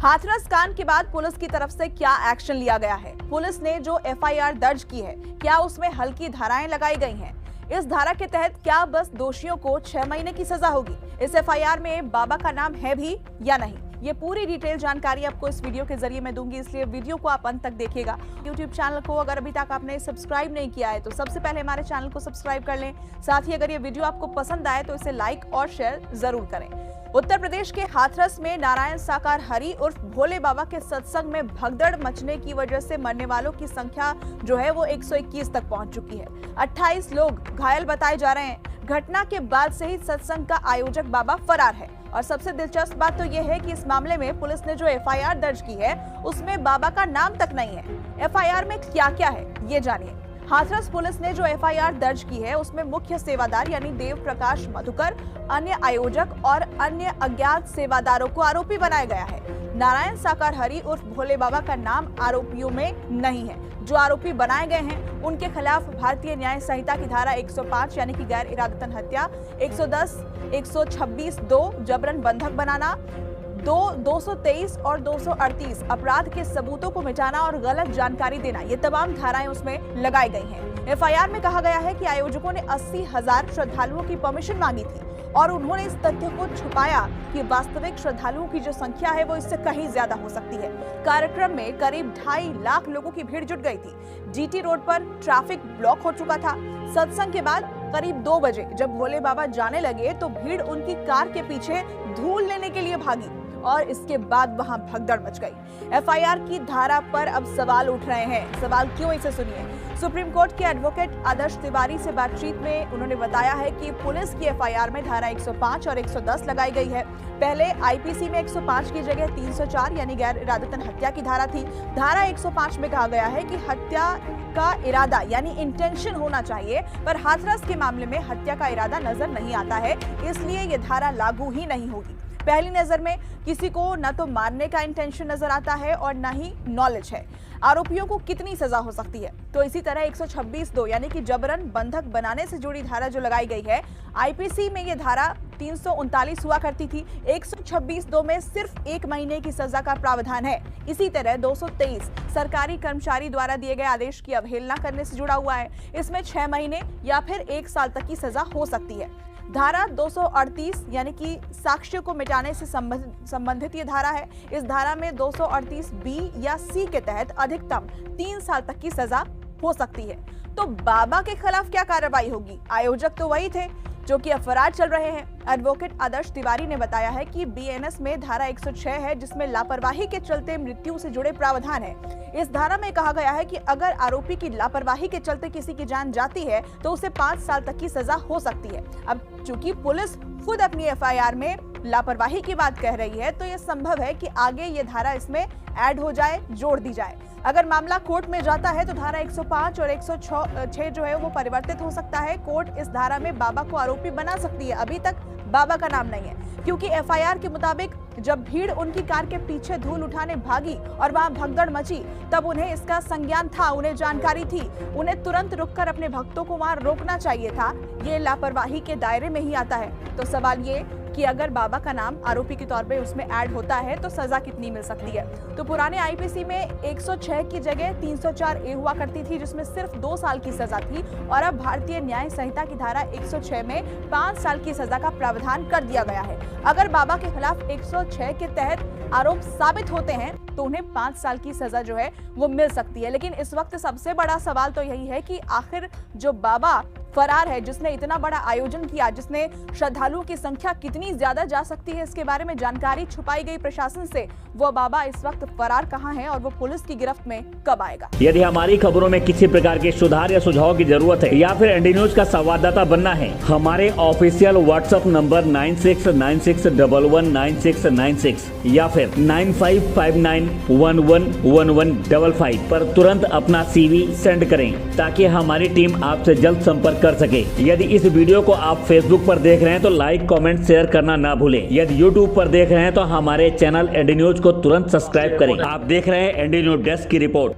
हाथरस कांड के बाद पुलिस की तरफ से क्या एक्शन लिया गया है? पुलिस ने जो एफआईआर दर्ज की है, क्या उसमें हल्की धाराएं लगाई गई हैं? इस धारा के तहत क्या बस दोषियों को 6 महीने की सजा होगी? इस एफआईआर में बाबा का नाम है भी या नहीं? ये पूरी डिटेल जानकारी आपको इस वीडियो के जरिए मैं दूंगी, इसलिए वीडियो को आप अंत तक देखिएगा। यूट्यूब चैनल को अगर अभी तक आपने सब्सक्राइब नहीं किया है तो सबसे पहले हमारे चैनल को सब्सक्राइब कर लें। साथ ही अगर ये वीडियो आपको पसंद आए तो इसे लाइक और शेयर जरूर करें। उत्तर प्रदेश के हाथरस में नारायण साकार हरि उर्फ भोले बाबा के सत्संग में भगदड़ मचने की वजह से मरने वालों की संख्या जो है वो 121 तक पहुंच चुकी है। 28 लोग घायल बताए जा रहे हैं। घटना के बाद से ही सत्संग का आयोजक बाबा फरार है और सबसे दिलचस्प बात तो यह है कि इस मामले में पुलिस ने जो एफआईआर दर्ज की है उसमें बाबा का नाम तक नहीं है। एफआईआर में क्या क्या है ये जानिए। हाथरस पुलिस ने जो एफआईआर दर्ज की है उसमें मुख्य सेवादार यानी देव प्रकाश मधुकर, अन्य आयोजक और अन्य अज्ञात सेवादारों को आरोपी बनाया गया है। नारायण साकार हरि उर्फ भोले बाबा का नाम आरोपियों में नहीं है। जो आरोपी बनाए गए हैं उनके खिलाफ भारतीय न्याय संहिता की धारा 105 यानी कि गैर इरादतन हत्या, 110, 126(2) जबरन बंधक बनाना, 223 और 238 अपराध के सबूतों को मिटाना और गलत जानकारी देना, ये तमाम धाराएं उसमें लगाई गई हैं। एफआईआर में कहा गया है कि आयोजकों ने 80,000 श्रद्धालुओं की परमिशन मांगी थी और उन्होंने इस तथ्य को छुपाया कि वास्तविक श्रद्धालुओं की जो संख्या है वो इससे कहीं ज्यादा हो सकती है। कार्यक्रम में करीब 2.5 लाख लोगों की भीड़ जुट गई थी। जीटी रोड पर ट्रैफिक ब्लॉक हो चुका था। सत्संग के बाद करीब 2 बजे जब भोले बाबा जाने लगे तो भीड़ उनकी कार के पीछे धूल लेने के लिए भागी और इसके बाद वहां भगदड़ मच गई। एफआईआर की धारा पर अब सवाल उठ रहे हैं। सवाल क्यों, इसे सुनिए। सुप्रीम कोर्ट के एडवोकेट आदर्श तिवारी से बातचीत में उन्होंने बताया है कि पुलिस की एफआईआर में धारा 105 और 110 लगाई गई है। पहले आईपीसी में 105 की जगह 304 यानी गैर इरादतन हत्या की धारा थी। धारा 105 में कहा गया है कि हत्या का इरादा यानी इंटेंशन होना चाहिए, पर हाथरस के मामले में हत्या का इरादा नजर नहीं आता है, इसलिए ये धारा लागू ही नहीं होगी। पहली नजर में किसी को न तो मारने का इंटेंशन नजर आता है और न ही नॉलेज है। आरोपियों को कितनी सजा हो सकती है? तो इसी तरह 126(2) यानी कि जबरन बंधक बनाने से जुड़ी धारा जो लगाई गई है, आईपीसी में ये धारा 339 हुआ करती थी। 126(2) में सिर्फ 1 महीने की सजा का प्रावधान है। इसी तरह 223 सरकारी कर्मचारी द्वारा दिए गए आदेश की अवहेलना करने से जुड़ा हुआ है। इसमें 6 महीने या फिर 1 साल तक की सजा हो सकती है। धारा 238 यानी कि साक्ष्य को मिटाने से संबंधित ये धारा है। इस धारा में 238(b) या (c) के तहत अधिकतम 3 साल तक की सजा हो सकती है। तो बाबा के खिलाफ क्या कार्रवाई होगी? आयोजक तो वही थे जो कि अब फरार चल रहे हैं। एडवोकेट आदर्श तिवारी ने बताया है कि बीएनएस में धारा 106 है जिसमें लापरवाही के चलते मृत्यु से जुड़े प्रावधान है। इस धारा में कहा गया है कि अगर आरोपी की लापरवाही के चलते किसी की जान जाती है तो उसे 5 साल तक की सजा हो सकती है। अब चूंकि पुलिस खुद अपनी एफआईआर में लापरवाही की बात कह रही है तो यह संभव है कि आगे ये धारा इसमें ऐड हो जाए, जोड़ दी जाए। अगर मामला कोर्ट में जाता है तो धारा 105 और 106 जो है वो परिवर्तित हो सकता है। कोर्ट इस धारा में बाबा को आरोपी बना सकती है। अभी तक बाबा का नाम नहीं है क्योंकि एफआईआर के मुताबिक जब भीड़ उनकी कार के पीछे धूल उठाने भागी और वहां भगदड़ मची तब उन्हें इसका संज्ञान था, उन्हें जानकारी थी। उन्हें तुरंत रुककर अपने भक्तों को वहां रोकना चाहिए था। ये लापरवाही के दायरे में ही आता है। तो सवाल ये कि अगर बाबा का नाम आरोपी के तौर पे उसमें ऐड होता है तो सजा कितनी मिल सकती है? तो पुराने आईपीसी में 106 की जगह 304(a) हुआ करती थी जिसमें सिर्फ 2 साल की सजा थी और अब भारतीय न्याय संहिता की धारा 106 में 5 साल की सजा का प्रावधान कर दिया गया है। अगर बाबा के खिलाफ 106 के तहत आरोप साबित होते हैं तो उन्हें 5 साल की सजा जो है वो मिल सकती है। लेकिन इस वक्त सबसे बड़ा सवाल तो यही है कि आखिर जो बाबा फरार है, जिसने इतना बड़ा आयोजन किया, जिसने श्रद्धालुओं की संख्या कितनी ज्यादा जा सकती है इसके बारे में जानकारी छुपाई गई प्रशासन से, वो बाबा इस वक्त फरार कहां है और वो पुलिस की गिरफ्त में कब आएगा? यदि हमारी खबरों में किसी प्रकार के सुधार या सुझाव की जरूरत है या फिर एनडी न्यूज का संवाददाता बनना है, हमारे ऑफिशियल व्हाट्सएप नंबर 9696119696 या फिर 9559111155 पर तुरंत अपना CV सेंड करें ताकि हमारी टीम आपसे जल्द संपर्क कर सके। यदि इस वीडियो को आप फेसबुक पर देख रहे हैं तो लाइक, कमेंट, शेयर करना ना भूलें। यदि यूट्यूब पर देख रहे हैं तो हमारे चैनल एनडी न्यूज को तुरंत सब्सक्राइब करें। आप देख रहे हैं एनडी न्यूज डेस्क की रिपोर्ट।